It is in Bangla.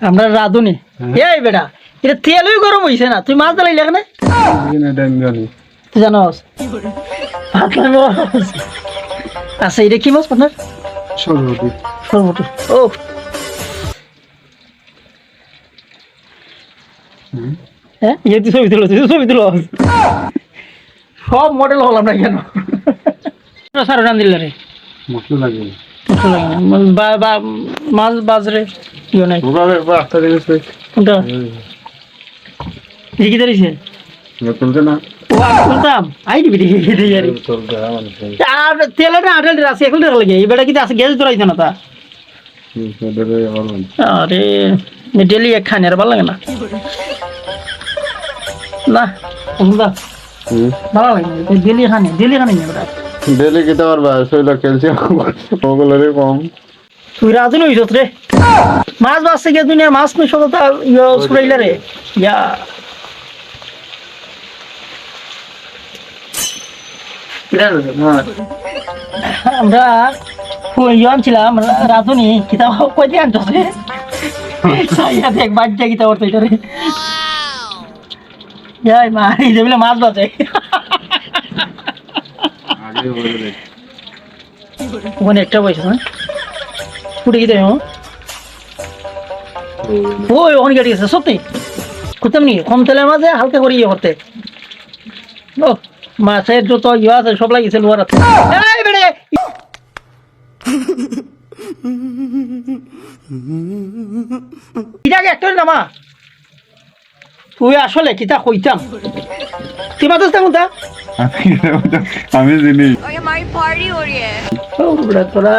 আমরা রাঁধুনি এই বেটা এটা তেলই গরম হইছে না তুই মাছ জ্বালাইলি এখানে তুই জানোস আচ্ছা এটা কি মাছ আপনার সরবটি ও হ্যাঁ ইয়ে তুই ছবি তুলো সব মডেল হলাম না কেন সারো রান দিল রে মশলা লাগে মাছ বাজরে ইয়ে নাই কোনটা কি দাঁড়িয়েছে চলছে না বলতাম আই দিবি আর তেলের না আটেল আছে এখন লাগে এই বেটা কিন্তু আছে গ্যাস ধরাইছে না তা আরে ডেলি এক খানি আর ভালো লাগে না না ভালো লাগে ডেলি খানি বেটা ডেলি খেতে পারবা শরীরে ক্যালসিয়াম ওগুলোরে কম তুই রাজু নইছ রে মাছ বাসছে গে দুনিয়া মাছ নই সদা ইয়া সুরাইলা রে ইয়া আমরা ইয়ন ছিলাম রাধুনি কিতাব কই দিয়ে আনতো রে দেখ বাচ্চা কিতাব করতে এটা রে যাই মা এই যে মাছ বাজে ওখানে একটা বসে হ্যাঁ ফুটে গিয়ে ওই ওখানে কেটে গেছে সত্যি করতাম নি কম তেলের মাঝে হালকা করে ইয়ে করতে ও মাছের যত ইয়ে আছে সব লাগিয়েছে লোহার ইটাকে একটা নামা তুই আসলে কিতা কইতাম তুই মাতাস তেমন তা আমি জানি और हमारी पार्टी हो रही है তোরা